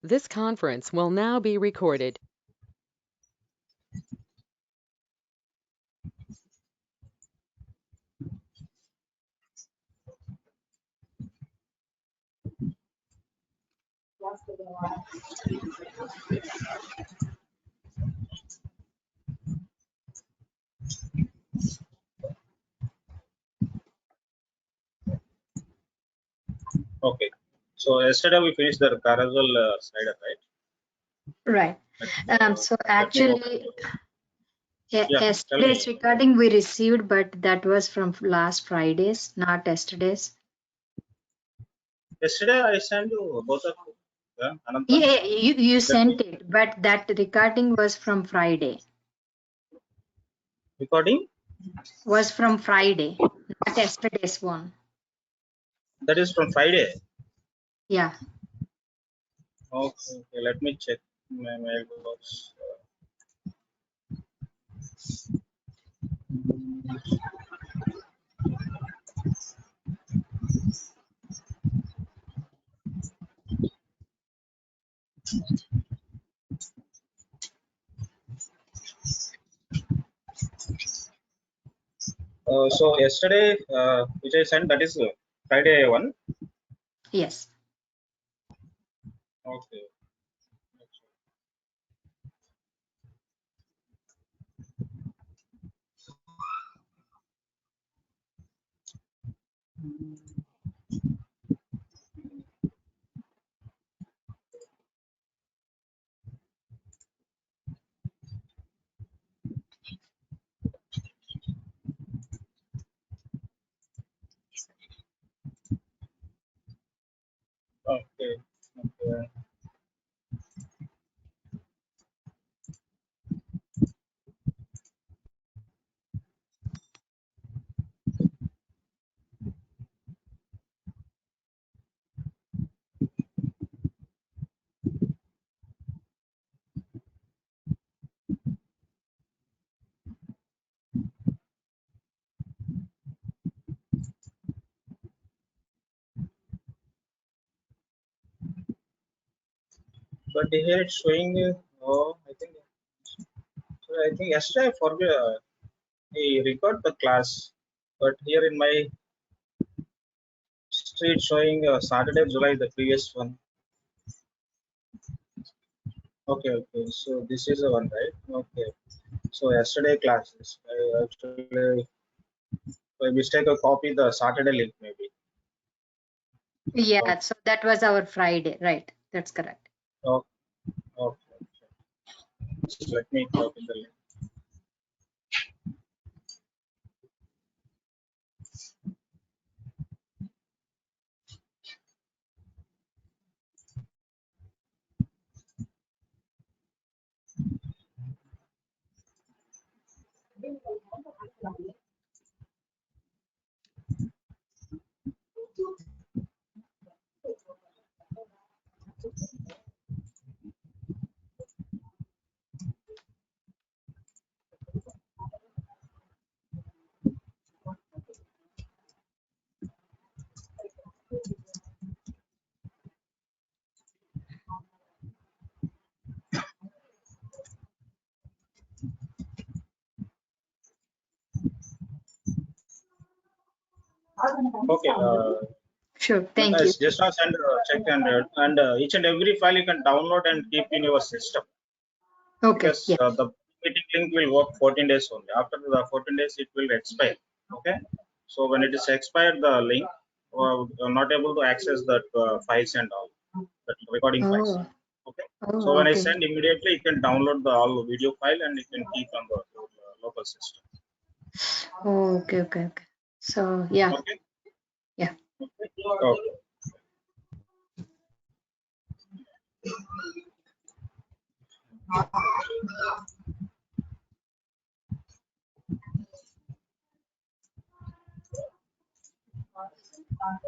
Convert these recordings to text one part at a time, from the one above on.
This conference will now be recorded. Okay. So yesterday we finished the carousel slider, right? Right. So actually, yesterday's me. recording we received, but that was from last Friday's, not yesterday's. Yesterday I sent you both of you. Yeah, Ananta? Yeah, you sent it, but that recording was from Friday. Recording? Was from Friday, not yesterday's one. That is from Friday. Yeah. Okay, let me check my mailbox. So yesterday, which I sent, that is Friday one. Yes. Okay. Okay. Okay. But here it's showing. I think yesterday I forgot. I record the class, but here in my street showing Saturday, July, the previous one. Okay, okay. So this is the one, right? Okay. So yesterday classes. I actually by mistake I copy the Saturday link maybe. Yeah. So that was our Friday, right? That's correct. Oh, okay. So let me copy the link. Okay. Sure. Thank you. Just now send check and each and every file you can download and keep in your system. Okay. Because Yeah. the meeting link will work 14 days only. After the 14 days, it will expire. Okay. So when it is expired, the link, you're not able to access that files and all, that recording files. Oh. Okay. Oh. So when I Okay. send immediately, you can download the all video file and you can keep on the local system. Oh, okay. Okay. Okay. So yeah. Okay. Yeah. Okay. Okay.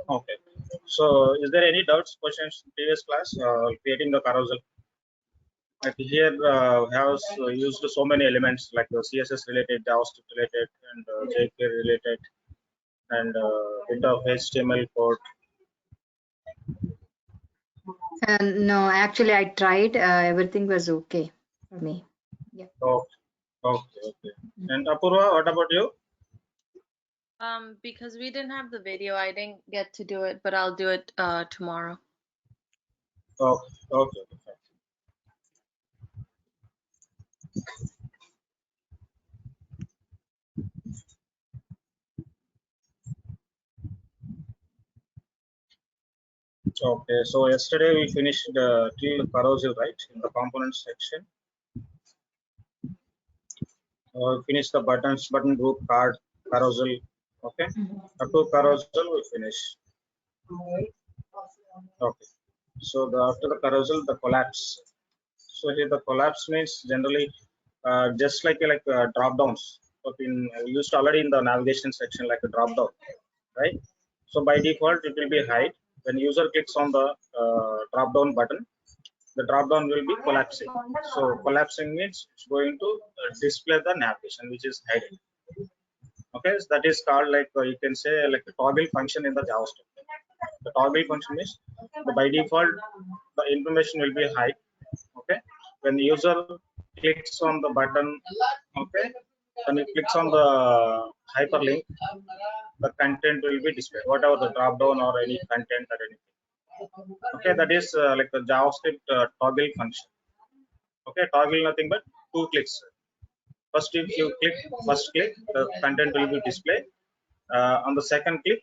Okay. So is there any doubts, questions in previous class creating the carousel? Like here has used so many elements like the CSS related, JavaScript related, and jQuery related, and bit of HTML code. No, actually, I tried. Everything was okay for me. Yeah. Oh, okay. And Apurva, what about you? Because we didn't have the video, I didn't get to do it, but I'll do it tomorrow. Oh, okay. Fine. Okay, so yesterday we finished till carousel, right? In the component section, finished the button group, card, carousel. Okay, up to carousel we finish. Okay, so after the carousel, the collapse. So here the collapse means generally just like drop downs. But in used already in the navigation section like a drop down, right? So by default it will be hide. When user clicks on the drop down button, the drop down will be collapsing. So collapsing means it's going to display the navigation which is hidden. Okay, so that is called like you can say like a toggle function in the JavaScript. The toggle function is by default the information will be hide. Okay, when the user clicks on the button, okay, when he clicks on the hyperlink, the content will be displayed, whatever the drop down or any content or anything. Okay, that is like the JavaScript toggle function. Okay, toggle nothing but two clicks. First, if you click first click, the content will be displayed. On the second click,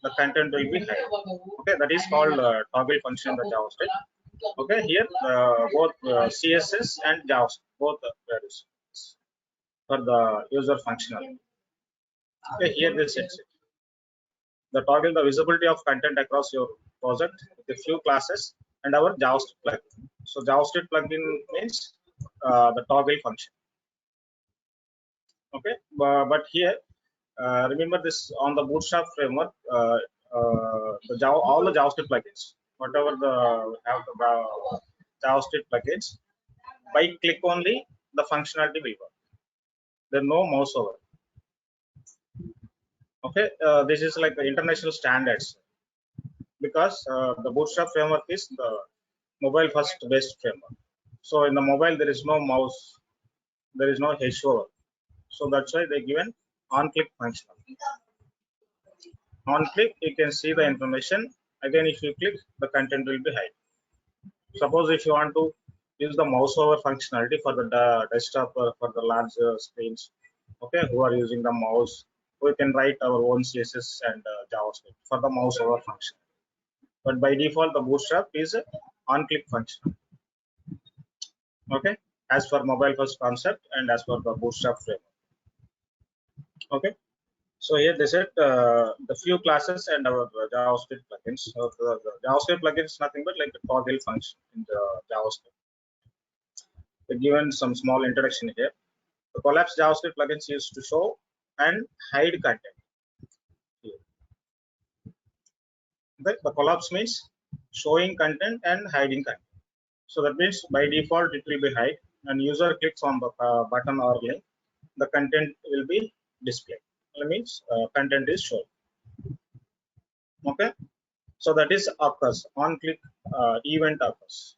the content will be hide. Okay, that is called toggle function in the JavaScript. Okay, here both CSS and JavaScript both values for the user functionality. Okay, here this is it. The toggle the visibility of content across your project with a few classes and our JavaScript plugin. So JavaScript plugin means the toggle function. Okay, but here remember this on the Bootstrap framework, all the JavaScript plugins, whatever the have the JavaScript plugins, by click only the functionality will work. There's no mouse over. Okay, this is like the international standards because the Bootstrap framework is the mobile first based framework. So in the mobile there is no mouse, there is no hover. So that's why they given on click functionality. On click you can see the information. Again, if you click, the content will be hide. Suppose if you want to use the mouse over functionality for the desktop or for the large screens, okay, who are using the mouse, we can write our own CSS and JavaScript for the mouse over function. But by default, the Bootstrap is on click function. Okay, as for mobile first concept and as for the Bootstrap framework. Okay. So here they said the few classes and our JavaScript plugins. So the JavaScript plugin is nothing but like a toggle function in the JavaScript. They're given some small introduction here. The collapse JavaScript plugins used to show and hide content. Here. Okay. The collapse means showing content and hiding content. So that means by default it will be hide, and user clicks on the button or link, the content will be displayed. That means content is shown. Okay, so that is occurs on click event occurs.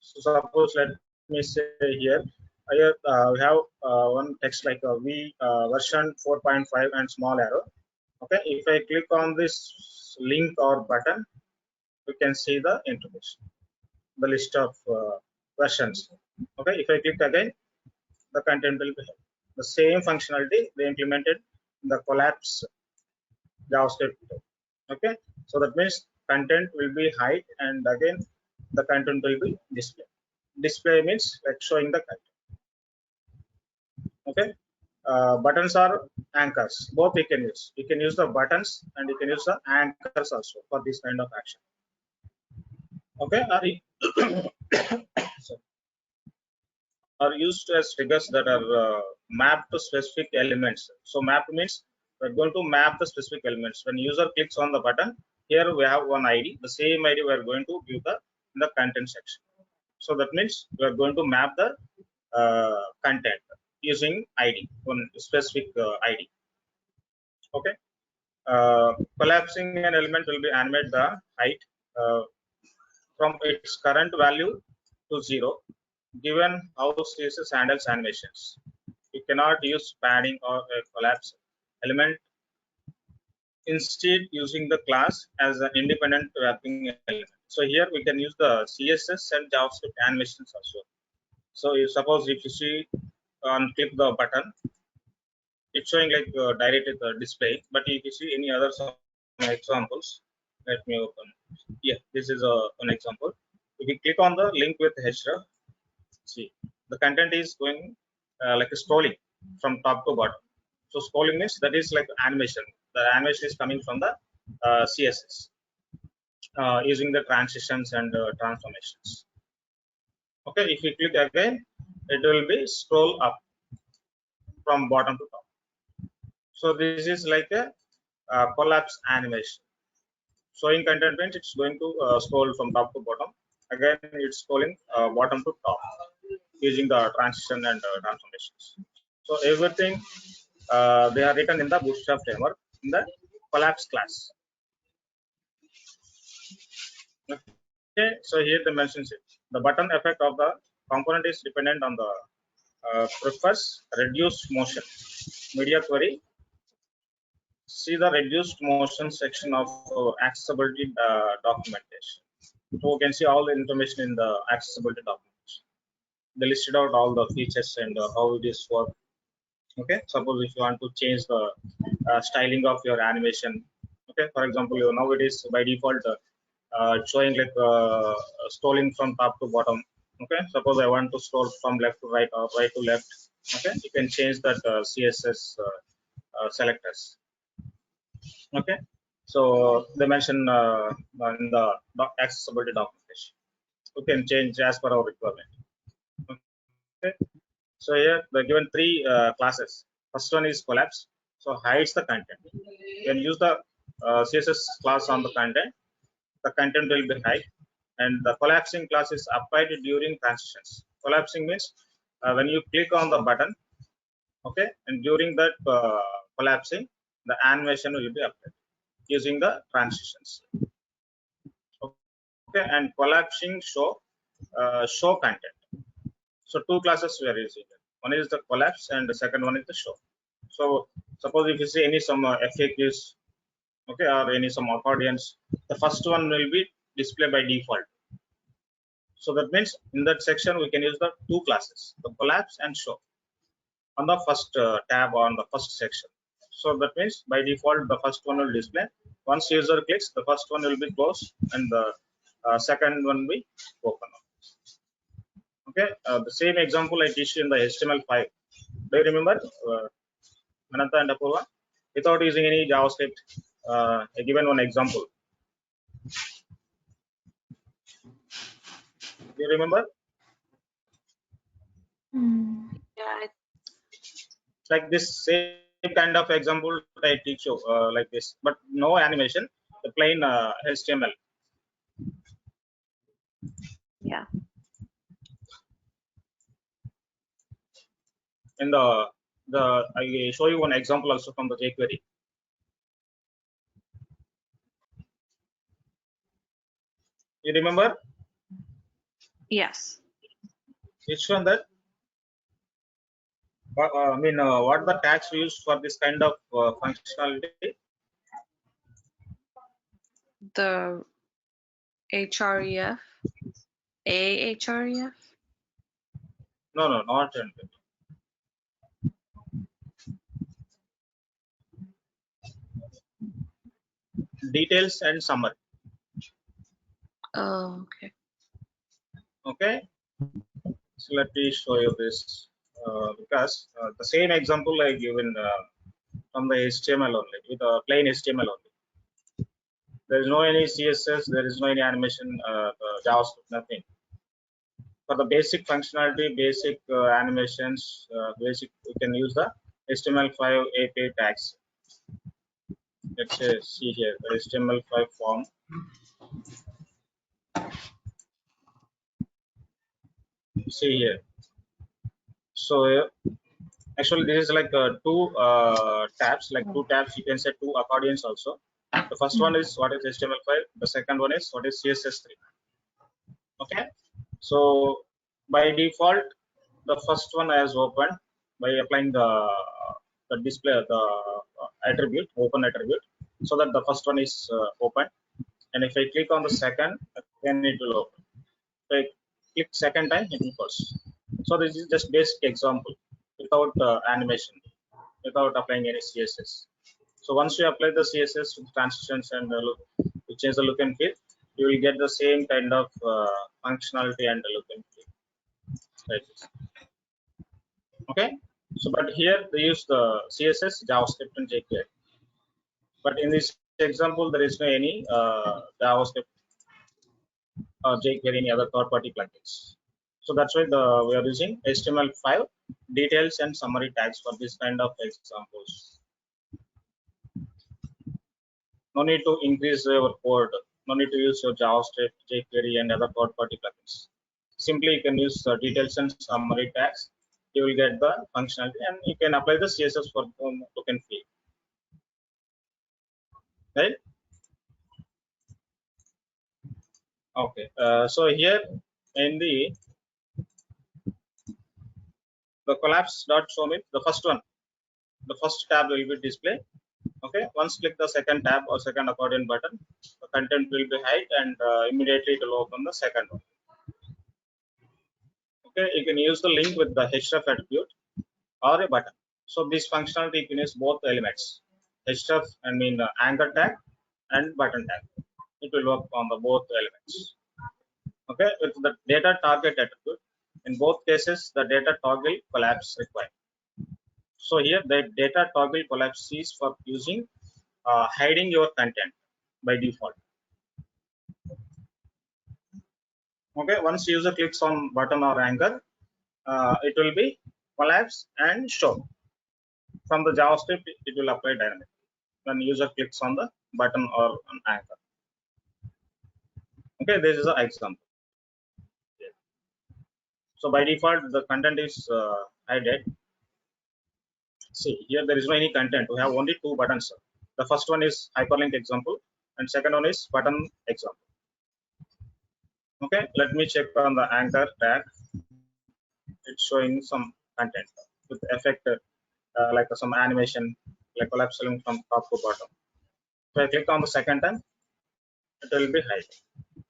So suppose let me say here we have one text like v version 4.5 and small arrow. Okay, if I click on this link or button, you can see the information, the list of versions. Okay, if I click again, the content will be held. The same functionality they implemented in the collapse JavaScript. Okay, so that means content will be hide and again the content will be display. Display means like showing the content. Okay, buttons are anchors. Both you can use. You can use the buttons and you can use the anchors also for this kind of action. Okay, are used as triggers that are mapped to specific elements. So map means we're going to map the specific elements. When user clicks on the button, here we have one ID. The same ID we are going to give in the content section. So that means we are going to map the content using ID, one specific ID. Okay. Collapsing an element will be animate the height from its current value to 0, given how CSS handles animations. You cannot use padding or a collapse element, instead using the class as an independent wrapping element. So here we can use the CSS and JavaScript animations also. So suppose if you see on click the button, it's showing like directed display, but if you see any other some examples, let me open. Yeah, this is an example. If you click on the link with href, see the content is going like a scrolling from top to bottom. So scrolling means that is like animation. The animation is coming from the CSS using the transitions and transformations. Okay, if you click again, it will be scroll up from bottom to top. So this is like a collapse animation. Showing content means it's going to scroll from top to bottom. Again, it's scrolling bottom to top using the transition and transformations. So everything they are written in the Bootstrap framework in the collapse class. Okay, so here they mentions it. The button effect of the component is dependent on the prefers reduced motion. Media query. See the reduced motion section of accessibility documentation. So you can see all the information in the accessibility documentation. They listed out all the features and how it is work. Okay, suppose if you want to change the styling of your animation. Okay, for example, now it is by default showing like scrolling from top to bottom. Okay, suppose I want to scroll from left to right or right to left. Okay, you can change that CSS selectors. Okay, so they mention in the accessibility documentation. You can change as per our requirement. Okay, so here they're given three classes. First one is collapse, so hides the content. You can use the CSS class on the content will be hide, and the collapsing class is applied during transitions. Collapsing means when you click on the button, okay, and during that collapsing, the animation will be applied using the transitions. Okay, and collapsing show content. So two classes we are using. One is the collapse, and the second one is the show. So suppose if you see any some FAQs, okay, or any some accordions, the first one will be displayed by default. So that means in that section we can use the two classes, the collapse and show, on the first tab or on the first section. So that means by default the first one will display. Once user clicks, the first one will be closed and the second one will be open. Okay, the same example I teach you in the HTML5. Do you remember, Mananta and Apurva? Without using any JavaScript, I given one example. Do you remember? Yeah, Like this same kind of example I teach you like this, but no animation, the plain HTML. yeah. In the I show you one example also from the jQuery. You remember? Yes. Which one that? I mean, what the tags we use for this kind of functionality? The href, ahref. No, not in details and summary. Oh, okay. Okay, so let me show you this because the same example I given from the HTML only, with a plain HTML only. There is no any CSS, there is no any animation, JavaScript, nothing. For the basic functionality, basic animations, basic, we can use the HTML5 API tags. Let's say, see here, the HTML5 form. See here. So actually, this is like two tabs, like two tabs. You can say two accordions also. The first one is what is HTML5. The second one is what is CSS3. Okay, so by default, the first one has opened by applying the display the attribute open attribute, so that the first one is open. And if I click on the second, then it will open. If I click second time, it will close. So this is just basic example without animation, without applying any CSS. So once you apply the CSS with transitions and look, you change the look and feel, you will get the same kind of functionality and look and feel. Like this. Okay. So, but here they use the CSS, JavaScript, and jQuery. But in this example, there is no any JavaScript or jQuery, any other third-party plugins. So that's why we are using HTML5 details and summary tags for this kind of examples. No need to increase your code. No need to use your JavaScript, jQuery, and other third-party plugins. Simply, you can use details and summary tags. You will get the functionality, and you can apply the CSS for look and feel. Right? Okay. So here in the collapse.showme, the first one, the first tab will be display. Okay. Once click the second tab or second accordion button, the content will be hide, and immediately it will open the second one. Okay. You can use the link with the href attribute or a button. So this functionality you can use both elements, href anchor tag and button tag. It will work on the both elements. Okay, with the data target attribute, in both cases the data toggle collapse required. So here the data toggle collapse is for using hiding your content by default. Okay, once user clicks on button or anchor, it will be collapse and show. From the JavaScript, it will apply dynamically when user clicks on the button or an anchor. Okay, this is an example. So by default, the content is hidden. See, here there is no any content. We have only two buttons. The first one is hyperlink example, and second one is button example. Okay, let me check on the anchor tag. It's showing some content with effect like some animation, like collapsing from top to bottom. So I click on the second time, it will be hidden.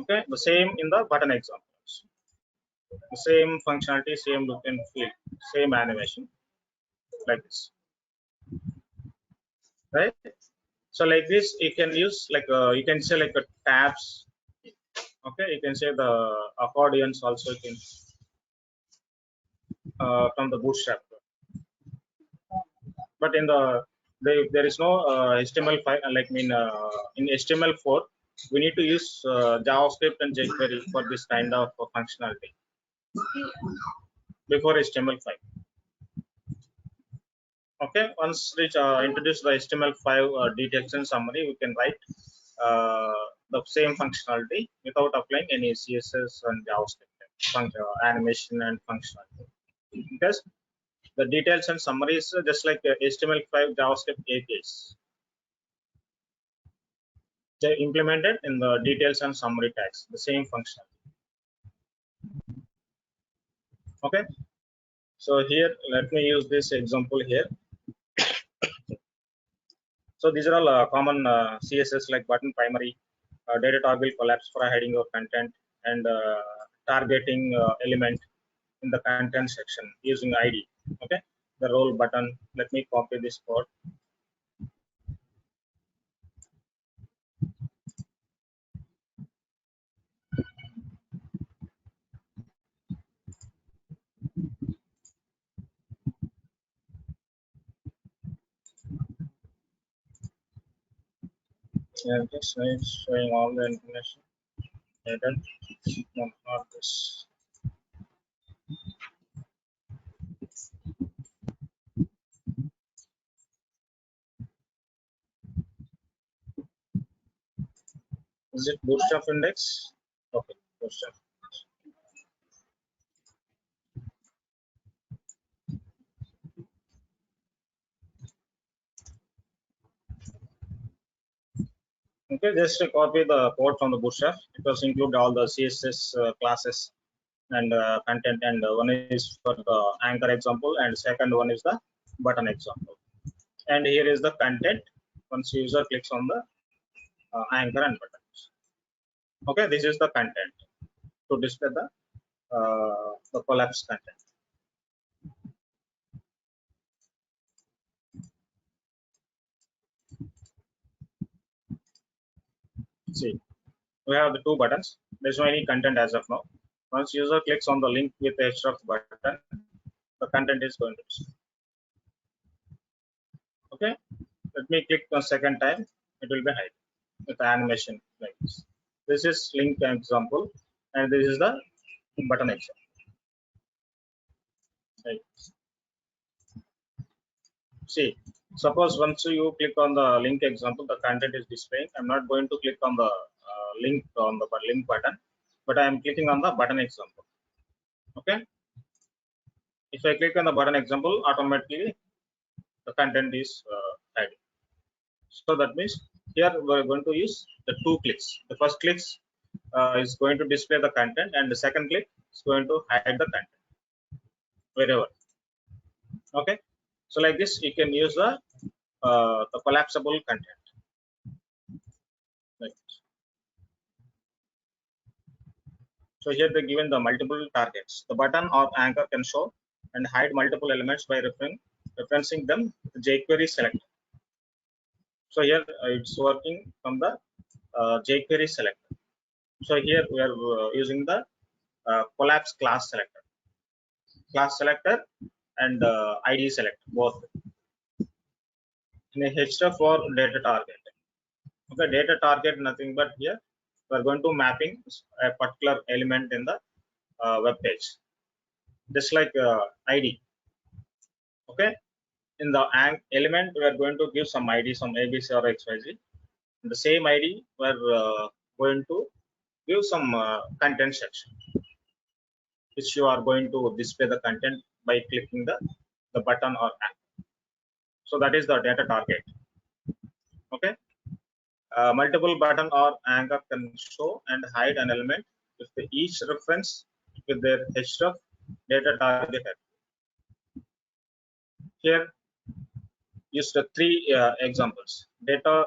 Okay, the same in the button examples. The same functionality, same look and feel, same animation, like this, right? So like this, you can use like you can say like tabs. Okay, you can say the accordions also you can from the Bootstrap. But in there is no HTML5 in HTML4 we need to use JavaScript and jQuery for this kind of functionality before HTML5. Okay, once we introduce the HTML5 details and summary, we can write the same functionality without applying any CSS and JavaScript animation and functionality. Because the details and summaries just like HTML5 JavaScript APIs. They implemented in the details and summary tags, the same functionality. Okay. So here, let me use this example here. So these are all common CSS like button primary, data toggle collapse for hiding your content, and targeting element in the content section using ID. Okay, the role button. Let me copy this code. Yeah, this is showing all the information. And then not this. Is it Bootstrap index? Okay, Bootstrap. Okay, Okay, just copy the code from the Bootstrap. It was include all the CSS classes and content, and one is for the anchor example, and second one is the button example. And here is the content once user clicks on the anchor and buttons. Okay, this is the content to display the collapse content. See, we have the two buttons. There's no any content as of now. Once user clicks on the link with the href button, the content is going to display. Okay, let me click the second time. It will be hide with the animation like this. This is link example, and this is the button example. Right. See, suppose once you click on the link example, the content is displaying. I'm not going to click on the link on the link button, but I am clicking on the button example. Okay. If I click on the button example, automatically the content is hiding. So that means here we're going to use the two clicks. The first clicks is going to display the content, and the second click is going to hide the content wherever. Okay, so like this you can use the collapsible content like this. So here they given the multiple targets. The button or anchor can show and hide multiple elements by referencing them with the jQuery selector. So here it's working from the jQuery selector. So here we are using the collapse class selector and ID selector both in a href for data target. Okay, data target nothing but here we are going to mapping a particular element in the web page, just like ID. Okay, in the element we are going to give some ID, some ABC or XYZ. In the same ID we are going to give some content section, which you are going to display the content by clicking the button or anchor. So that is the data target. Okay, multiple button or anchor can show and hide an element if each reference with their href data target. Here use the three examples: data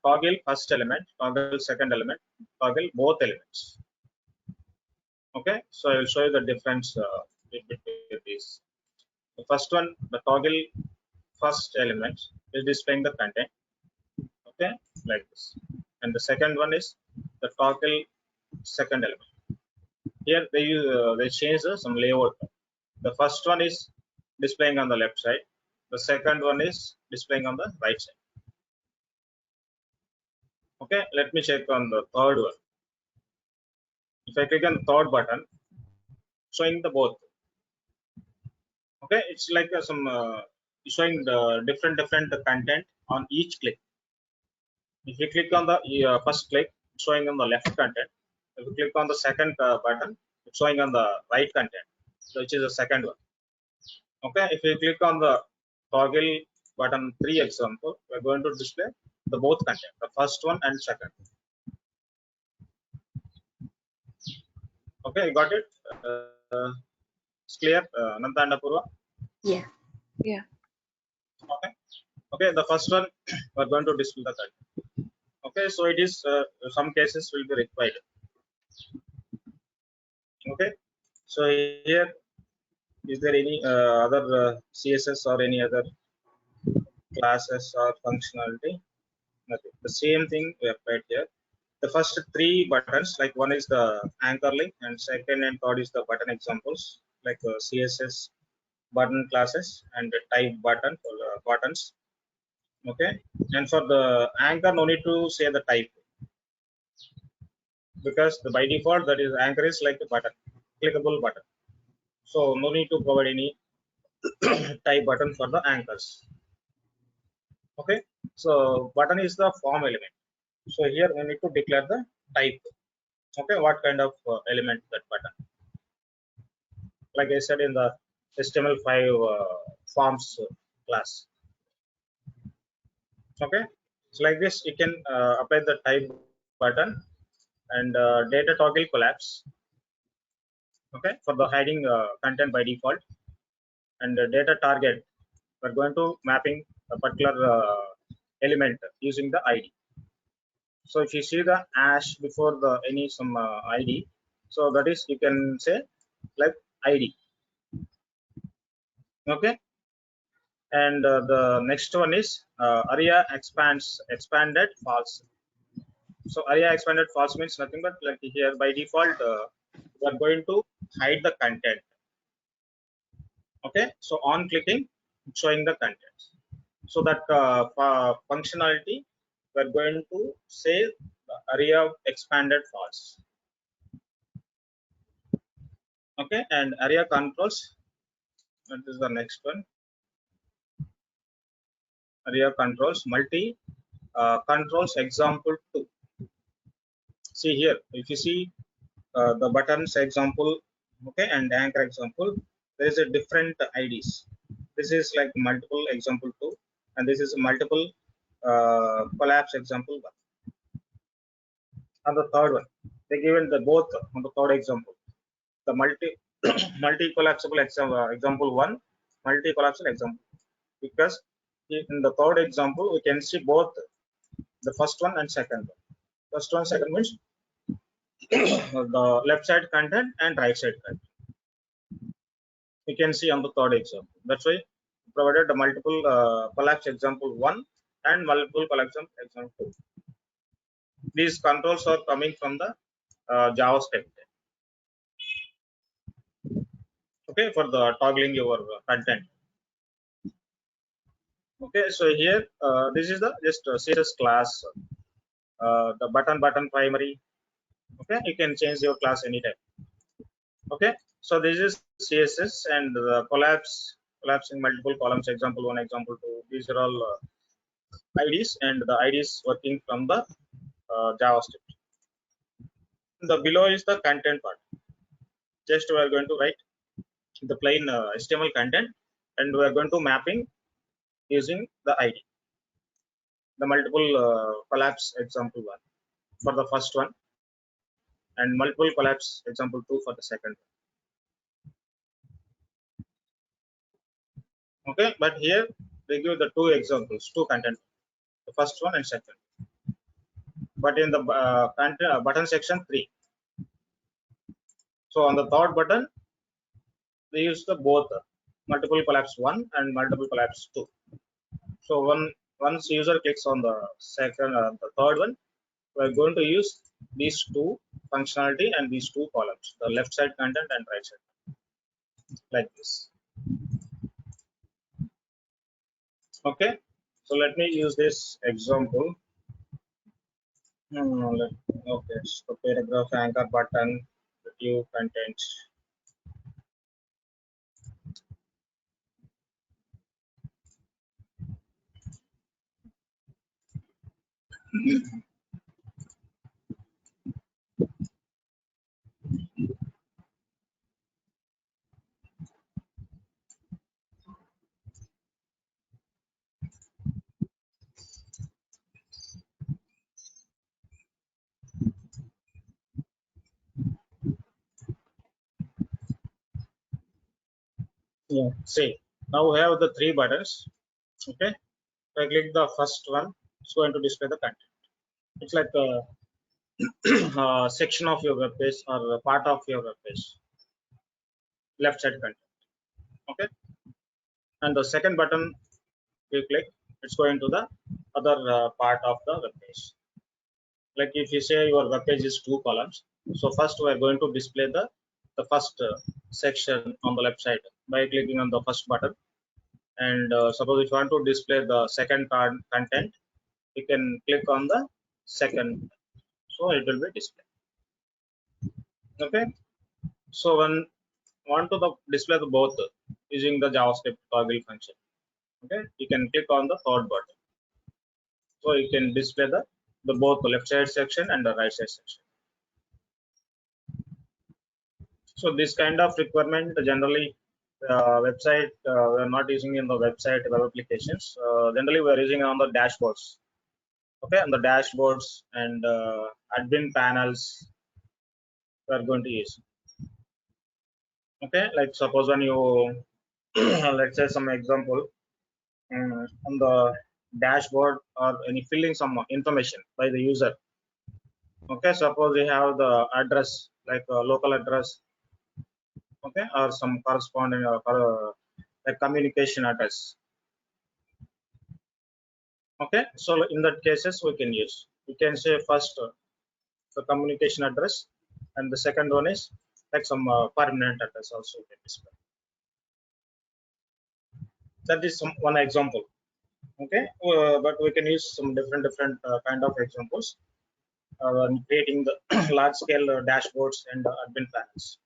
toggle first element, toggle second element, toggle both elements. Okay, so I will show you the difference between these. The first one, the toggle first element is displaying the content. Okay, like this. And the second one is the toggle second element. Here they change some layout. The first one is displaying on the left side. The second one is displaying on the right side. Okay, let me check on the third one. If I click on the third button, showing the both. Okay, it's like some showing the different content on each click. If you click on the first click, it's showing on the left content. If you click on the second button, it's showing on the right content, which is the second one. Okay, if you click on the toggle button 3 example, we're going to display the both content, the first one and second. Okay, you got it? It's clear, Nanda and Apurva? Yeah. Yeah. Okay. Okay, the first one we're going to display the content. Okay, so it is some cases will be required. Okay, so here is there any other CSS or any other classes or functionality? Nothing. The same thing we applied here. The first three buttons, like one is the anchor link, and second and third is the button examples, like CSS button classes and the type button for the buttons. Okay, and for the anchor, no need to say the type, because by default that is anchor is like a button, clickable button. So no need to provide any type button for the anchors. Okay, so button is the form element. So here we need to declare the type. Okay, what kind of element that button? Like I said in the HTML5 forms class. Okay, So like this, you can apply the type button and data toggle collapse. Okay, for the hiding content by default, and data target, we're going to mapping a particular element using the ID. So if you see the hash before the any some ID, so that is you can say like ID. Okay, and the next one is area expanded false. So area expanded false means nothing but like here by default we are going to hide the content. Okay, so on clicking, showing the content. So that functionality we're going to say the area expanded false. Okay, and area controls, that is the next one. Area controls multi controls example 2. See here, if you see the buttons example, okay, and anchor example, there is a different IDs. This is like multiple example 2, and this is multiple collapse example 1. And the third one, they given the both on the third example, the multi collapsible example 1, multi collapsible example, because in the third example we can see both the first one and second one. First one, second means the left side content and right side content. You can see on the third example. That's why provided the multiple collapse example 1 and multiple collapse example 2. These controls are coming from the JavaScript. Okay, for the toggling your content. Okay, so here this is the just CSS class, the button primary. Okay, you can change your class anytime. Okay, so this is CSS and the collapsing multiple columns example 1, example 2. These are all IDs, and the IDs working from the JavaScript. The below is the content part. Just we are going to write the plain HTML content, and we are going to mapping using the ID. The multiple collapse example 1 for the first one, and multiple collapse example 2 for the second one. Okay, but here they give the two examples, two content, the first one and second. But in the button section 3. So on the third button, they use the both multiple collapse 1 and multiple collapse 2. So once user clicks on the second, the third one, we're going to use these two functionality and these two columns, the left side content and right side content, like this. Okay, so let me use this example. Okay, so paragraph, anchor button, view content. Yeah, see, now we have the three buttons. Okay, if I click the first one, it's going to display the content. It's like a section of your web page or a part of your web page, left side content. Okay, and the second button you click, it's going to the other part of the web page. Like if you say your web page is 2 columns, so first we are going to display the first section on the left side by clicking on the first button. And suppose if you want to display the second content, you can click on the second, so it will be displayed. Okay, so when want to display the both using the JavaScript toggle function, okay, you can click on the third button, so you can display the both the left side section and the right side section. So this kind of requirement generally website we are not using in the website web applications. Generally we are using on the dashboards. Okay, and the dashboards and admin panels we are going to use. Okay, like suppose when you let's say some example on the dashboard or any filling some information by the user. Okay, suppose we have the address like a local address, okay, or some corresponding like communication address. Okay, so in that cases we can say first the communication address, and the second one is like some permanent address also we can display. That is one example. Okay, but we can use some different kind of examples when creating the large scale dashboards and admin panels.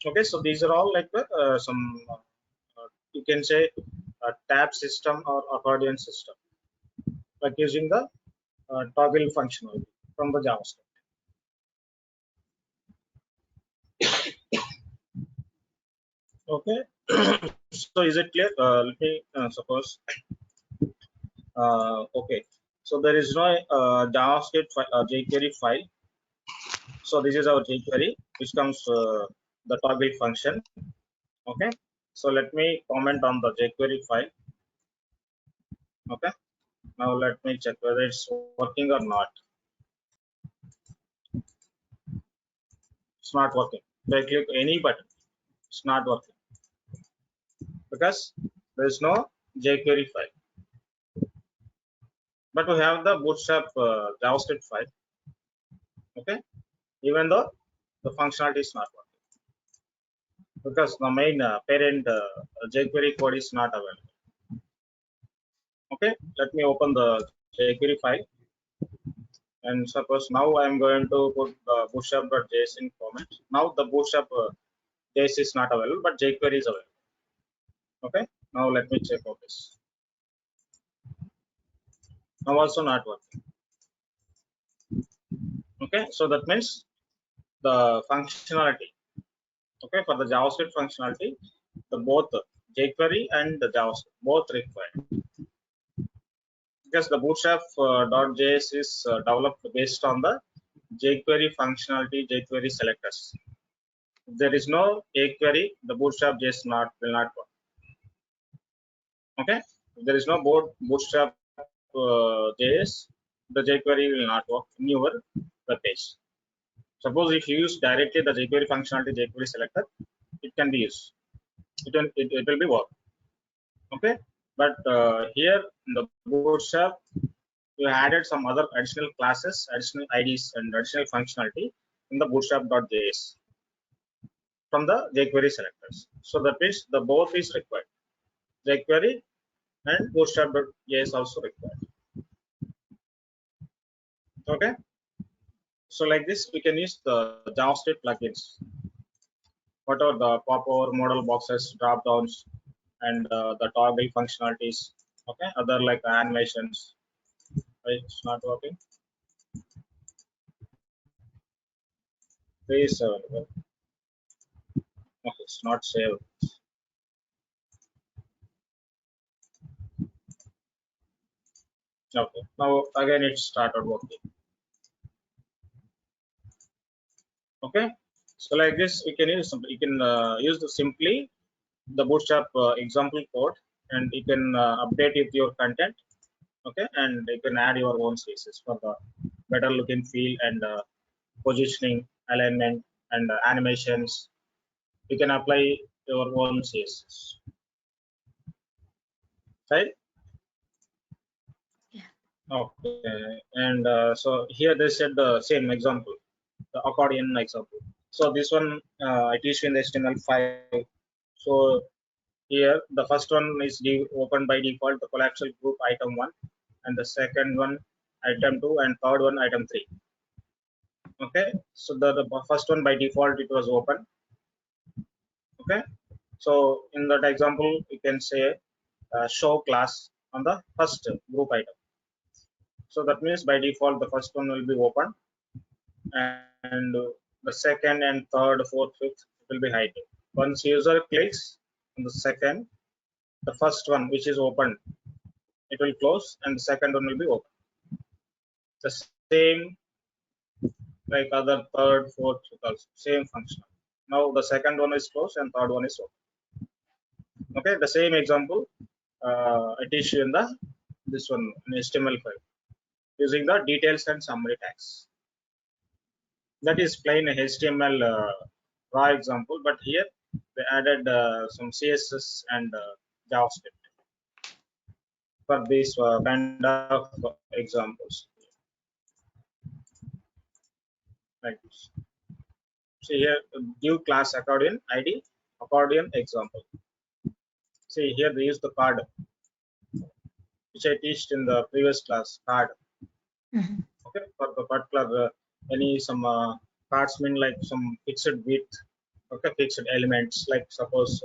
Okay, so these are all like some you can say a tab system or accordion system, like using the toggle functionality from the JavaScript. Okay, so is it clear? Let me suppose. Okay, so there is no JavaScript jQuery file. So this is our jQuery, which comes the toggle function. Okay, so let me comment on the jQuery file. Okay, now let me check whether it's working or not. It's not working. If I click any button, it's not working because there is no jQuery file. But we have the Bootstrap JavaScript file. Okay, even though the functionality is not working because the main parent jQuery code is not available. Okay, let me open the jQuery file, and suppose now I am going to put bootstrap.json comment. Now the bootstrap JS is not available, but jQuery is available. Okay, now let me check out this. Now also not working. Okay, so that means the functionality, okay, for the JavaScript functionality, the both jQuery and the JavaScript both required, because the bootstrap.js is developed based on the jQuery functionality, jQuery selectors. If there is no jQuery, the bootstrap.js will not work. Okay, if there is no bootstrap.js, the jQuery will not work in your web page. Suppose if you use directly the jQuery functionality, jQuery selector, it can be used. It will be work. Okay, but here in the Bootstrap, you added some other additional classes, additional IDs, and additional functionality in the Bootstrap.js from the jQuery selectors. So that means the both is required. jQuery and Bootstrap.js also required. Okay, so like this we can use the JavaScript plugins, whatever the pop-over, modal boxes, drop downs, and the toggle functionalities. Okay, other like animations. Right, it's not working. Please available. Okay, it's not saved. Okay, now again it started working. Okay, so like this we can use simply the Bootstrap example code, and you can update it your content. Okay, and you can add your own CSS for the better look and feel, and positioning, alignment, and animations. You can apply your own CSS, right? Yeah. Okay, and so here they said the same example, the accordion example. So this one it is in the HTML5. So here the first one is opened by default, the collapsible group item 1, and the second one item 2, and third one item 3. Okay, so the first one by default it was open. Okay, so in that example you can say show class on the first group item. So that means by default the first one will be open, and the second and third, fourth, fifth will be hidden. Once user clicks on the second, the first one which is open, it will close, and the second one will be open. The same like other third, fourth, also same function. Now the second one is closed and third one is open. Okay, the same example it is in the this one in HTML file using the details and summary tags. That is plain HTML raw example, but here they added some CSS and JavaScript for these kind of examples like this. See here, give class accordion ID, accordion example. See here they use the card which I teached in the previous class, card. Okay, for the particular any some cards mean like some fixed width, okay, fixed elements like suppose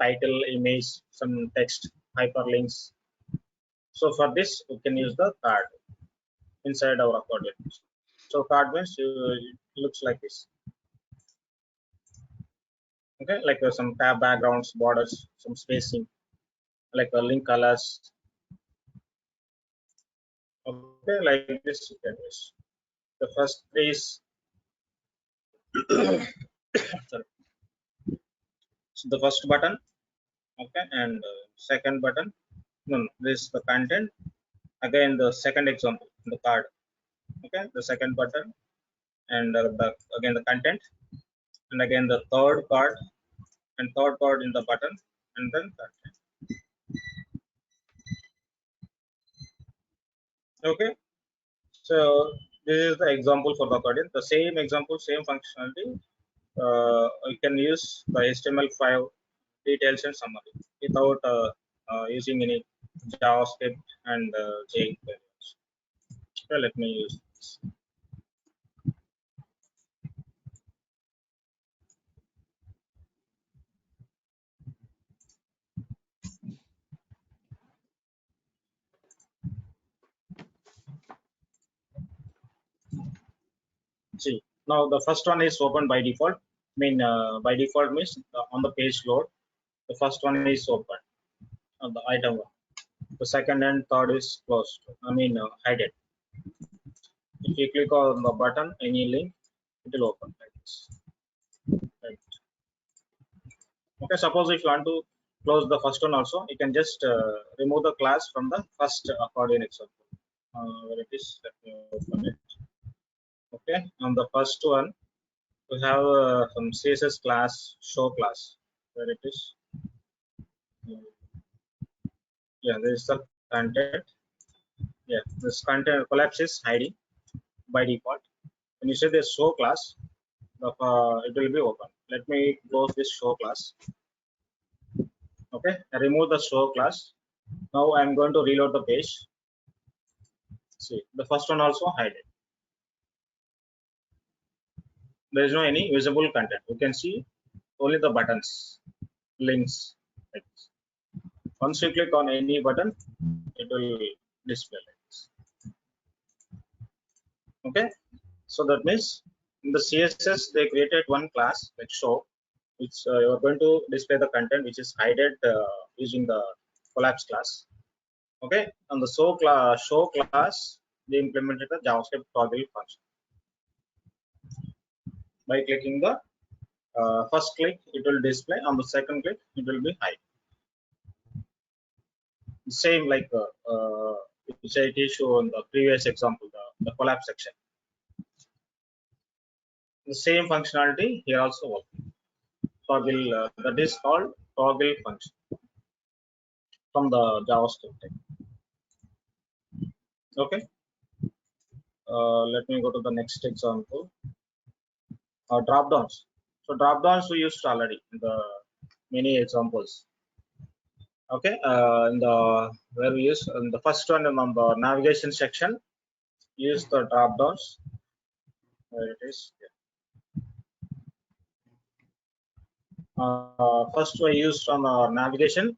title, image, some text, hyperlinks. So for this we can use the card inside our accordion. So card means it looks like this. Okay, like some tab backgrounds, borders, some spacing, like link colors. Okay, like this you can use. The first is sorry. So the first button, okay, and second button. No, this is the content. Again, the second example, the card. Okay, the second button, and again the content, and again the third card, and third card in the button, and then content. Okay, so this is the example for the accordion. The same example, same functionality. You can use the HTML5 details and summary without using any JavaScript and jQuery. Okay, let me use this. See, now the first one is open by default. I mean, by default means on the page load, the first one is open on the item one. The second and third is closed. I mean, hidden. If you click on the button, any link, it will open like this. Right. Okay, suppose if you want to close the first one also, you can just remove the class from the first accordion example. Where it is, let me open it. Okay, on the first one, we have some CSS class, show class, where it is. Yeah, this is the content. Yeah, this content collapse is hiding by default. When you say the show class, it will be open. Let me close this show class. Okay, I remove the show class. Now I am going to reload the page. See, the first one also hide it. There is no any visible content. You can see only the buttons, links. Like this. Once you click on any button, it will display like this. Okay, so that means in the CSS they created one class like show, which you are going to display the content which is hidden using the collapse class. Okay, on the show class they implemented the JavaScript toggle function. By clicking the first click, it will display. On the second click, it will be hide. Same like which I did show in the previous example, the collapse section. The same functionality here also working. Toggle that is called toggle function from the JavaScript. Okay. Let me go to the next example. Drop downs. So drop downs we used already in the many examples. Okay, in the where we use in the first one on the navigation section, use the drop downs. Where it is. First we used on the navigation.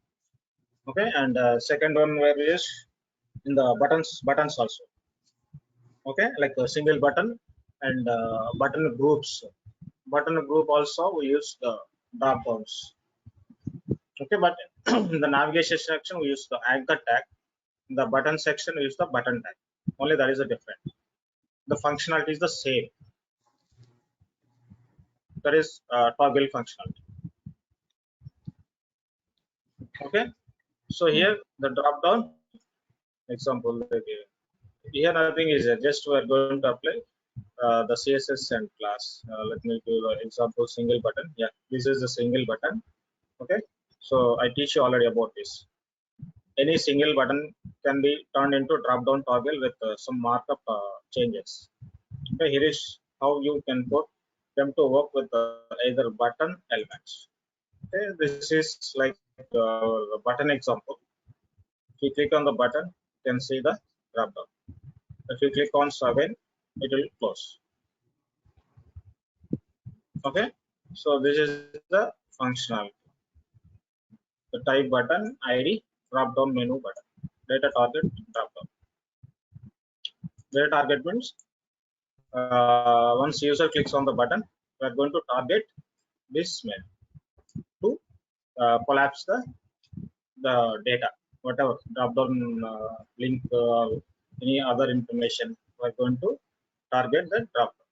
Okay, and second one where we use in the buttons also. Okay, like a single button and button groups. Button group also we use the drop downs. Okay, but in the navigation section we use the anchor tag. In the button section we use the button tag. Only that is the different. The functionality is the same. That is toggle functionality. Okay. So here the drop down example, here nothing is there. Just we are going to apply the CSS and class. Let me do the example single button. Yeah, this is the single button. Okay. So I teach you already about this. Any single button can be turned into drop down toggle with some markup changes. Okay, here is how you can put them to work with either button elements. Okay, this is like the button example. If you click on the button, you can see the drop down. If you click on again, it will close. Okay, so this is the functionality. The type button, ID, drop down menu button, data target, drop down. Data target means once user clicks on the button, we are going to target this menu to collapse the data, whatever drop down link any other information. We are going to target the drop down.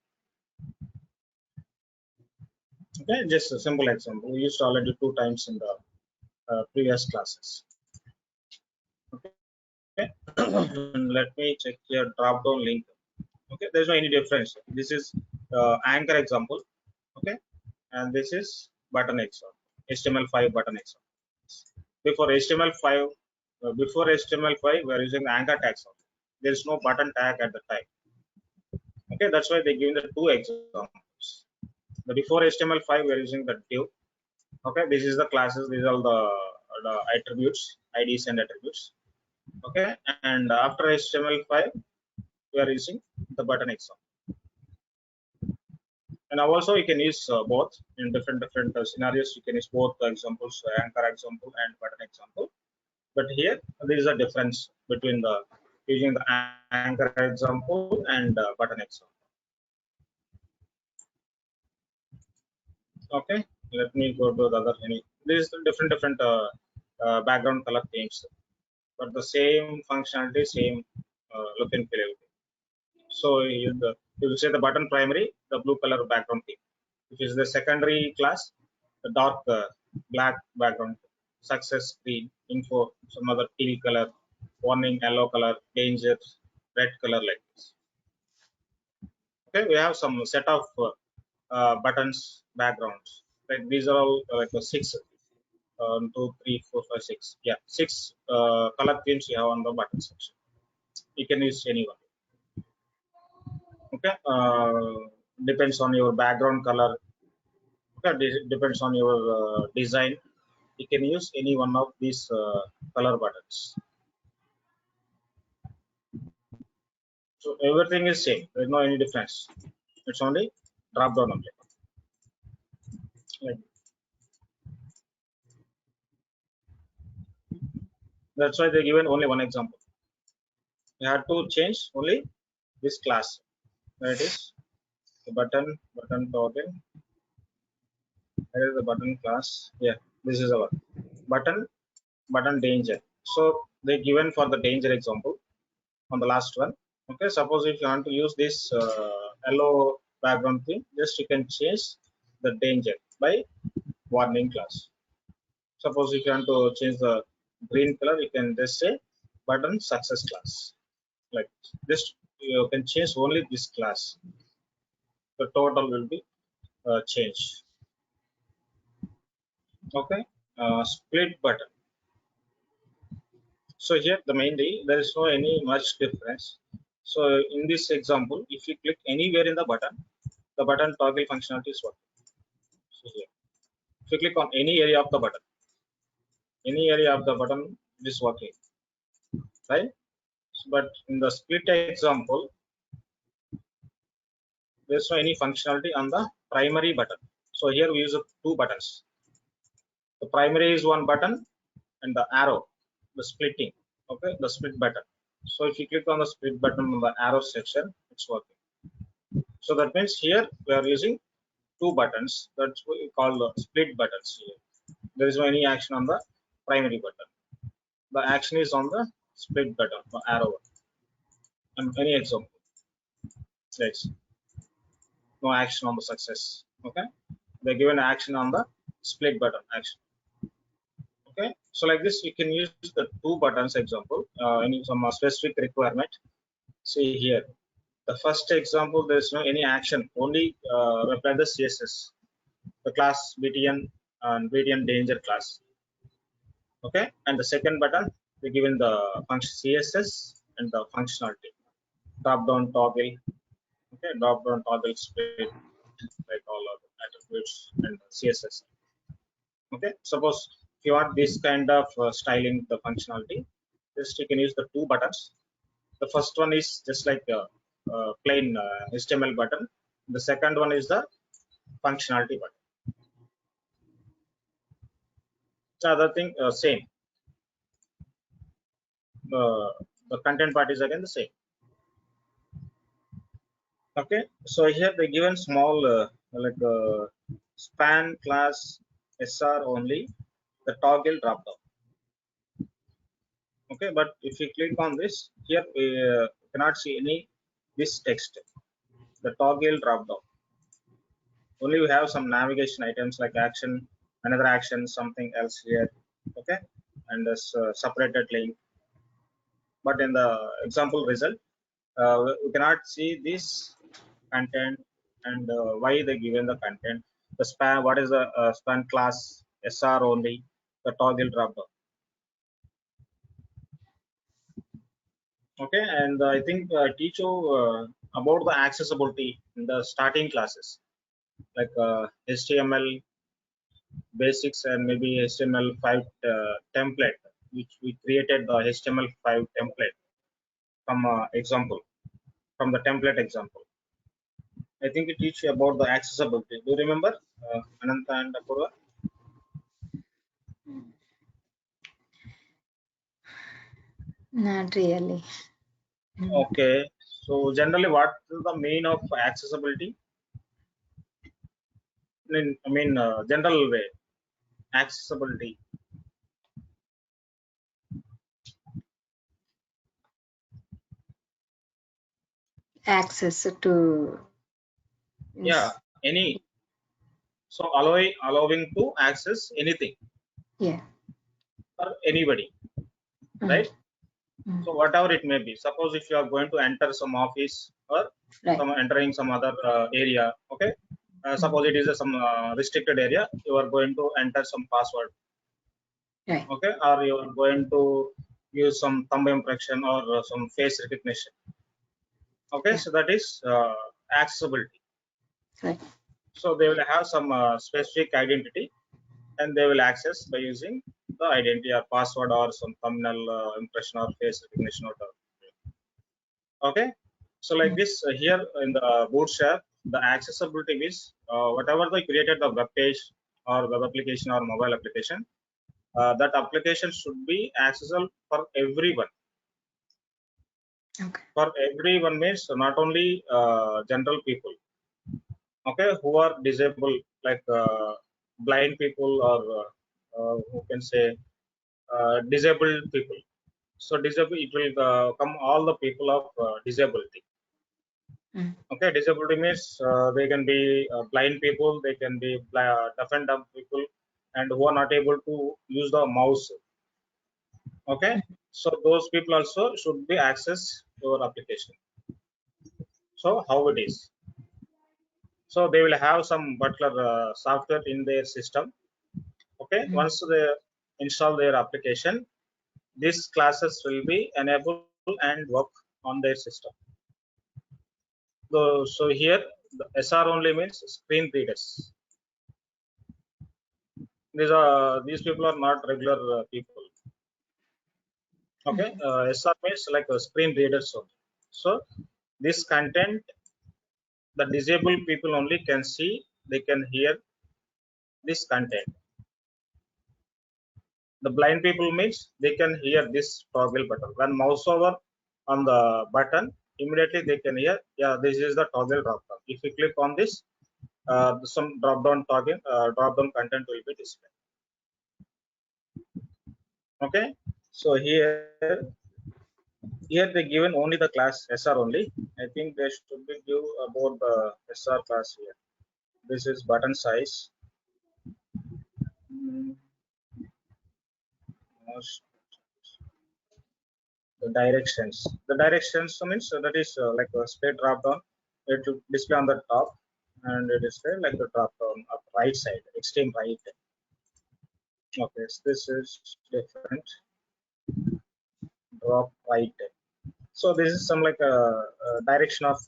Okay, just a simple example. We used already 2 times in the previous classes. Okay, let me check here drop down link. Okay, there's no any difference. This is anchor example. Okay, and this is button example, HTML5 button example. Before HTML5, we are using the anchor tags. There is no button tag at the time. Okay, that's why they give the 2 examples. The before HTML5 we are using the div. Okay, this is the classes. These are the attributes, IDs and attributes. Okay, and after HTML5 we are using the button example. And also you can use both in different scenarios. You can use both examples, anchor example and button example. But here there is a difference between the using the anchor example and button example. Okay, let me go to the other. There is different background color themes, but the same functionality, same look and feel. So you will say the button primary, the blue color background theme. If is the secondary class, the dark black background, success green, info, some other teal color, warning yellow color, danger red color, like this. Okay, we have some set of buttons backgrounds. Like these are all like 6, 2, 3, 4, 5, 6. Yeah, 6 color themes you have on the button section. You can use any one. Okay, depends on your background color. Okay, depends on your design. You can use any one of these color buttons. So everything is same. There is no any difference. It's only drop down only. Like, that's why they given only one example. You have to change only this class. There it is. The button toggle. Here is the button class. Yeah, this is our button danger. So they given for the danger example on the last one. Okay, suppose if you want to use this yellow background thing, just you can change the danger by warning class. Suppose if you want to change the green color, you can just say button success class. Like this, you can change only this class. The total will be changed. Okay, split button. So here the mainly there is no any much difference. So in this example, if you click anywhere in the button toggle functionality is working. So here, if you click on any area of the button, it is working, right? But in the split example, there's no any functionality on the primary button. So here we use 2 buttons. The primary is one button and the arrow, the splitting. Okay, the split button. So if you click on the split button on the arrow section, it's working. So that means here we are using 2 buttons. That's what we call the split buttons here. There is no any action on the primary button. The action is on the split button, the arrow. And any example? Let's no action on the success. Okay, they given action on the split button action. Okay, so like this, we can use the two buttons example in some specific requirement. See here, the first example, there is no any action, only apply the CSS, the class BTN and BTN danger class. Okay, and the second button, we given the function CSS and the functionality, drop down toggle. Okay, drop down toggle split, like all of the attributes and CSS. Okay, suppose if you want this kind of styling the functionality, just you can use the two buttons. The first one is just like a plain HTML button. The second one is the functionality button. The other thing same, the content part is again the same. Okay, so here they given small like span class SR only, the toggle drop down. Okay, but if you click on this here, we cannot see any this text, the toggle drop down. Only we have some navigation items like action, another action, something else here. Okay, and this separated link. But in the example result, we cannot see this content and why they given the content. The span, what is the span class SR only, the toggle drop down. Okay, and I think teach you about the accessibility in the starting classes, like HTML basics and maybe HTML5 template, which we created the HTML5 template from example, from the template example. I think it teach you about the accessibility. Do you remember, Ananta and Apurva? Not really. Okay, so generally, what is the mean of accessibility? I mean, general way, accessibility. Access to. Yeah, any. So allowing to access anything Yeah. or anybody, right? So whatever it may be. Suppose if you are going to enter some office or Right. some entering some other area, okay. Suppose it is some restricted area, you are going to enter some password, Right. okay, or you are going to use some thumb impression or some face recognition. Okay, Yeah. so that is accessibility. Right. So they will have some specific identity, and they will access by using the identity or password or some thumbnail impression or face recognition or whatever. Okay, so like this here in the Bootstrap, the accessibility is whatever they created the web page or web application or mobile application, that application should be accessible for everyone. Okay. For everyone means not only general people, okay, who are disabled, like blind people or who can say disabled people. So disabled, it will come all the people of disability. Okay, disability means they can be blind people, they can be deaf and dumb people, and who are not able to use the mouse. Okay, so those people also should be access your application. So how it is? So they will have some particular software in their system. Okay, once they install their application, these classes will be enabled and work on their system. So here the SR only means screen readers. These people are not regular people. Okay, SR means like a screen readers only. So this content, the disabled people only can see, they can hear this content. The blind people means they can hear this toggle button. When mouse over on the button, immediately they can hear, yeah, this is the toggle drop down. If you click on this, some drop down toggle, drop down content will be displayed. Okay, so here Here they given only the class SR only. I think they should be give about the SR class here. This is button size. Mm, the directions. The directions means that is like a straight drop down. It will display on the top, and it is like the drop down up right side, extreme right. Okay, so this is different. Drop right. So this is some like a direction of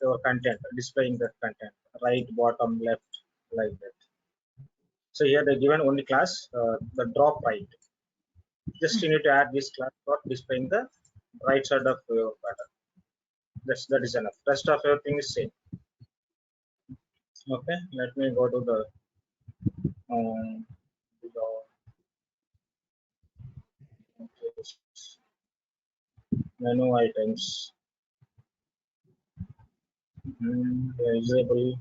your content, displaying the content, right, bottom, left, like that. So here they given only class the drop right. Just you need to add this class for displaying the right side of your pattern. That is enough. Rest of everything is same. Okay, let me go to the um, menu items. Visible.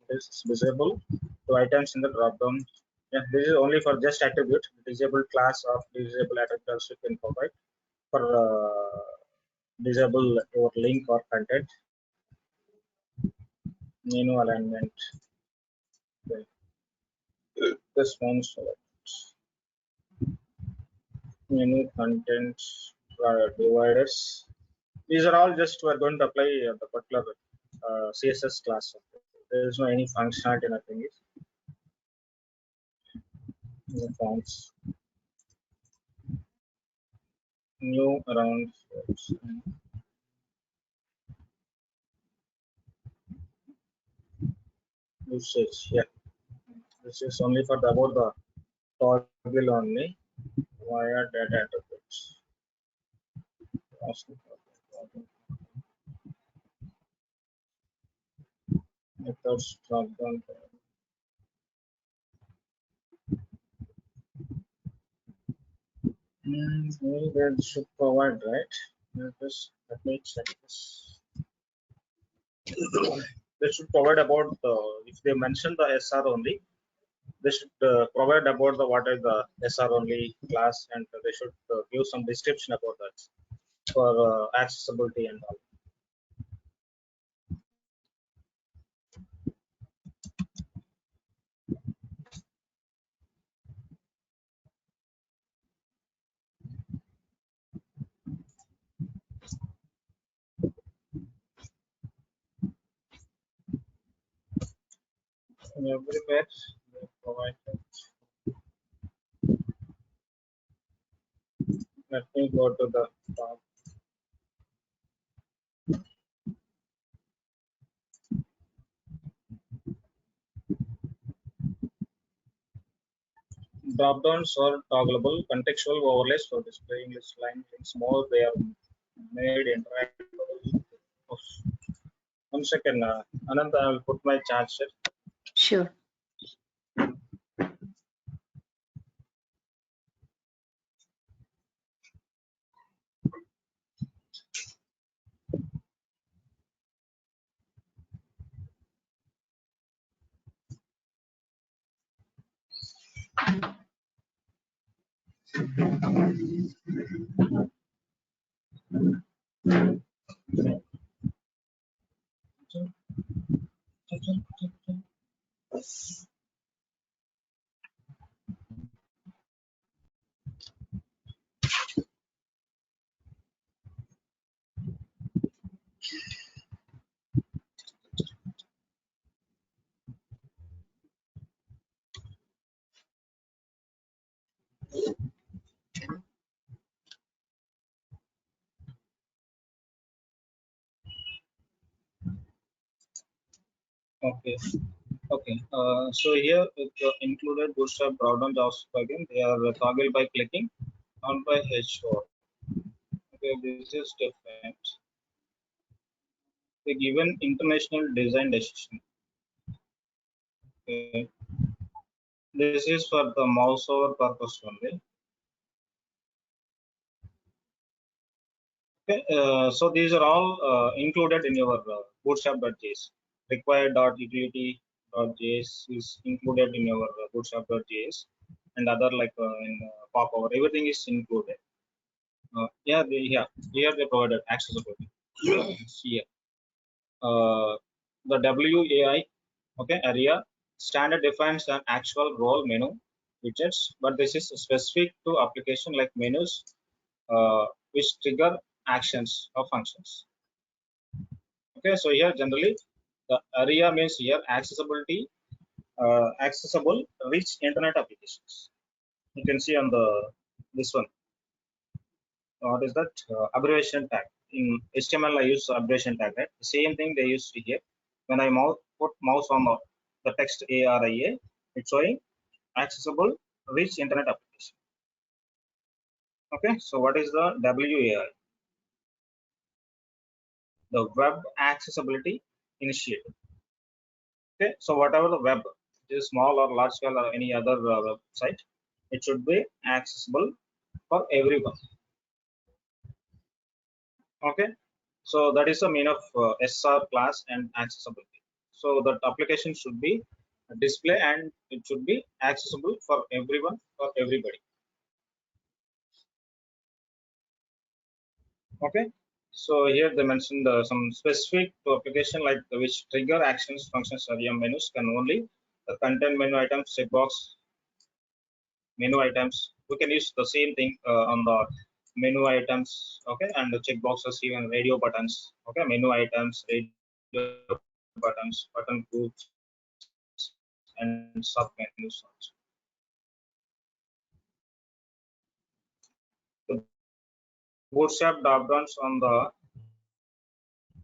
This is visible. Two items in the drop down. Yeah, this is only for just attribute. Disable class of disable attribute also you can provide for disable your link or content. Menu alignment. Okay. This one select. Menu contents dividers. These are all just we're going to apply the particular CSS class. There is no any functionality, nothing is new fonts, new around usage. Yeah, this is only for the about the toggle only via data attributes. Methods drop down. They should provide, right? Let me check this. They should provide about if they mention the SR only, they should provide about the what is the SR only class, and they should give some description about that for accessibility and all. In every page, they provide that. Let me go to the top. Drop downs are toggleable contextual overlays for displaying list line links more. They are made interactive. Oh, 1 second, Anand, I will put my charger. Sure. Okay. Okay. So here it included Bootstrap drawdown JavaScript plugin. They are toggled by clicking, not by H4. Okay, this is different. The given international design decision. Okay. This is for the mouse over purpose only. Okay. So these are all included in your bootstrap.js. Required.utility.js is included in your bootstrap.js, and other like in popover, everything is included. Yeah, here they provided accessibility. Here, uh, the WAI, okay, area standard defines an actual role menu widgets, but this is specific to application like menus, which trigger actions or functions. Okay, so here generally the area means here accessibility, accessible rich internet applications. You can see on the this one. What is that abbreviation tag? In HTML, I use abbreviation tag, right? The same thing they use here. When I put mouse on the text ARIA, it's showing accessible rich internet application. Okay, so what is the WAI? The Web Accessibility Initiative. Okay, so whatever the web, it is small or large scale or any other website, it should be accessible for everyone. Okay, so that is the mean of SR class and accessibility. So that application should be display and it should be accessible for everyone, for everybody. Okay, so here they mentioned some specific to application like which trigger actions functions area menus can only the content menu items checkbox menu items. We can use the same thing on the menu items, okay, and the checkboxes, even radio buttons, okay, menu items, radio buttons, button groups, and sub menus also. The bootstrap dropdowns on the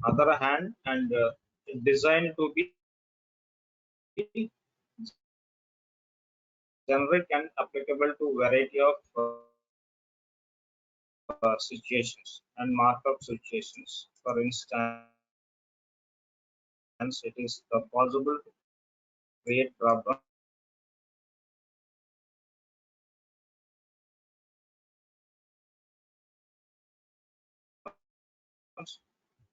other hand and designed to be generic and applicable to variety of situations and markup situations. For instance, it is possible to create dropdowns.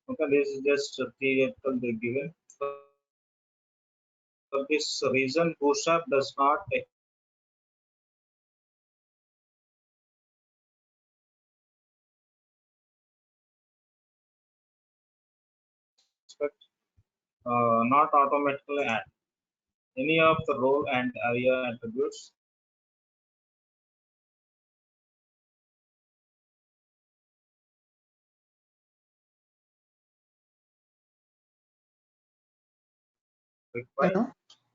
Okay, this is just a theoretical they given. For this reason, Bootstrap does not expect not automatically add any of the role and area attributes. Required Hello.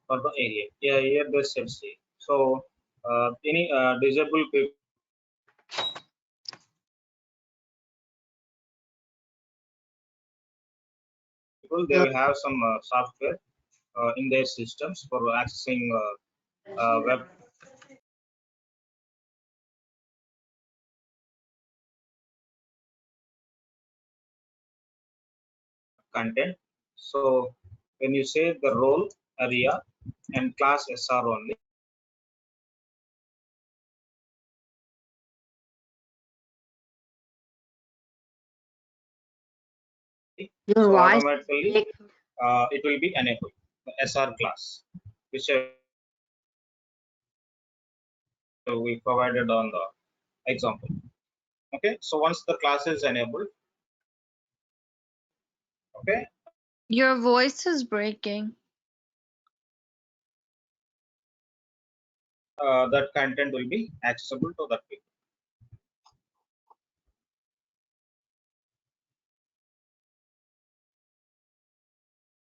for the area. Yeah, here they said C. So any disabled people, they Your will have some software in their systems for accessing web content. So when you say the role area and class SR only, your so voice automatically break. it will be enabled the SR class, which we provided on the example. Okay, so once the class is enabled, okay, Your voice is breaking. that content will be accessible to that people.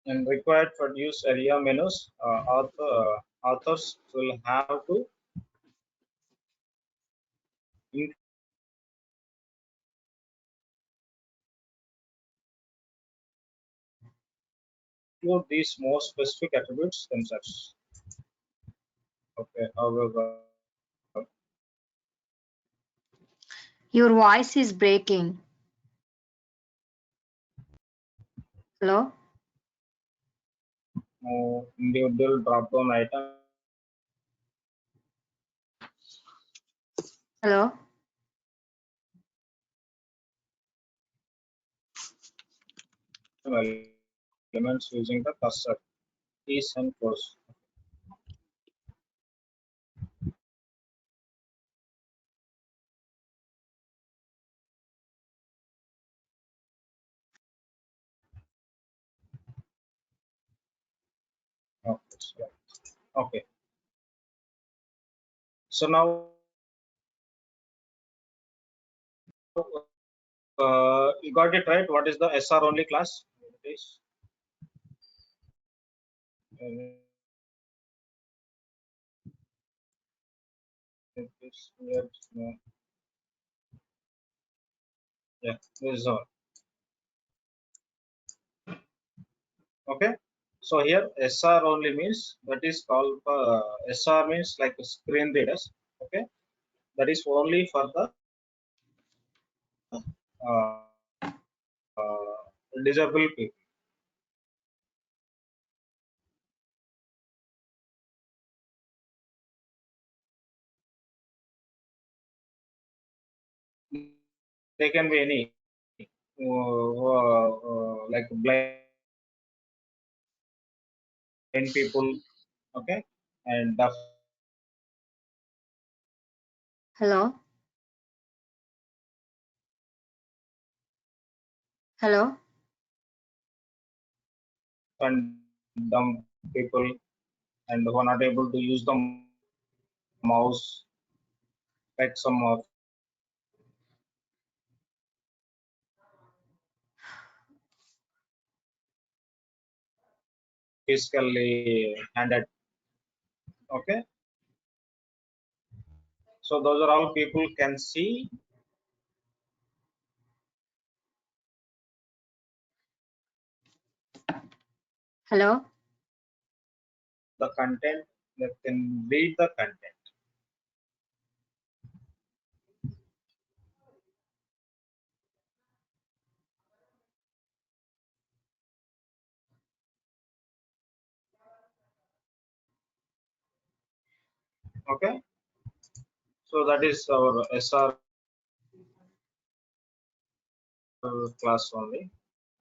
And required for use area menus, authors will have to include these more specific attributes themselves. Okay, however, Your voice is breaking. Hello. individual drop-down item Hello. elements using the cursor keys and close. Okay. So now you got it right. What is the SR only class? Please. Yeah, this is all. Okay. So here SR only means that is called SR means like screen readers. Okay, that is only for the disabled people. They can be any like blind people, okay, and deaf Hello? Hello? and dumb people, and who are not able to use the mouse, like some of physically handed. Okay, so those are all people can see Hello? the content, that can read the content. Okay, so that is our SR class only.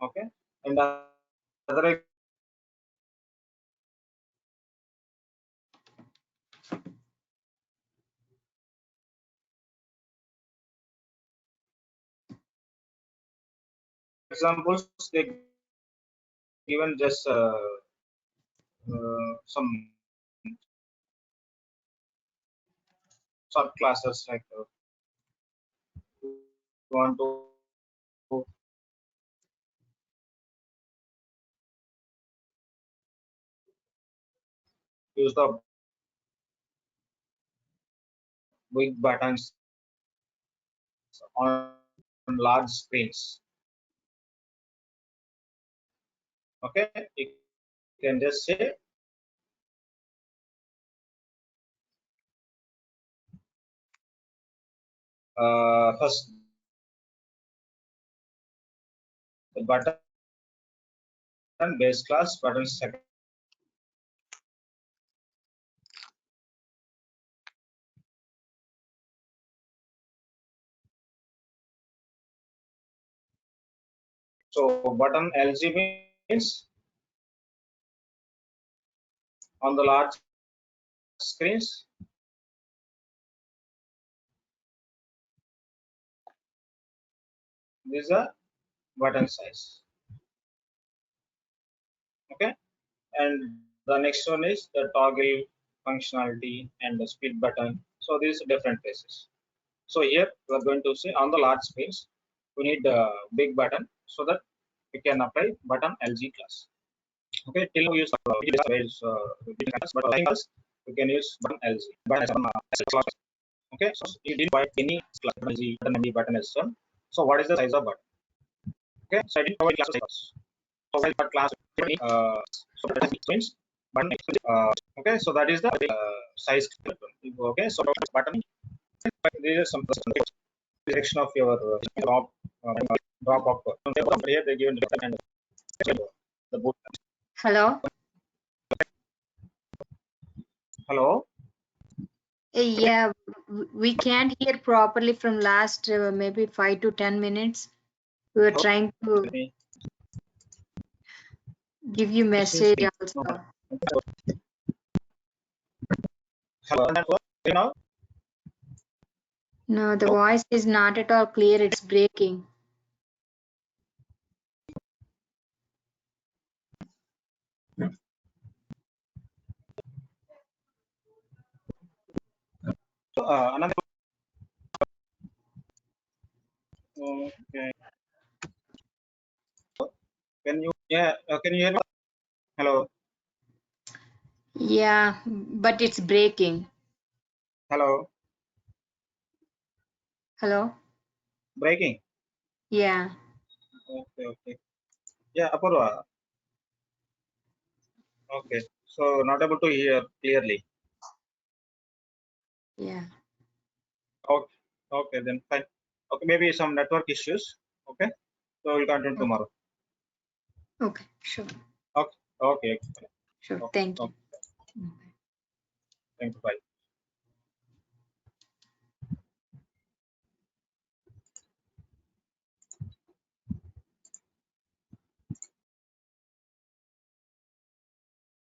Okay, and other examples they given just some sub classes like you want to use the big buttons on large screens. Okay, you can just say first the button base class, button second. So button LG means on the large screens. This is a button size. Okay, and the next one is the toggle functionality and the speed button. So these are different places. So here we are going to say on the large screens we need a big button so that we can apply button LG class. Okay, till now we use but nothing else we can use button LG. Okay, so you didn't buy any class button LG button S1. So what is the size of button? Okay, so I didn't provide class. So what class so that means button okay, so that is the size. Okay, so button there is some direction of your drop of here they given the boot. Hello? Hello. Yeah, we can't hear properly from last maybe 5 to 10 minutes. We were trying to give you message also. Hello. Now No, the voice is not at all clear. It's breaking. Another. Okay. Can you hear me? Hello. Yeah, but it's breaking. Hello. Hello? Breaking. Yeah. Okay. Yeah, Apurva. Okay. So not able to hear clearly. Yeah. Okay. Okay, then fine. Okay, maybe some network issues. Okay. So we'll continue tomorrow. Okay, sure. Okay. Okay. Sure. Okay. Thank you. Okay. Thank you. Bye.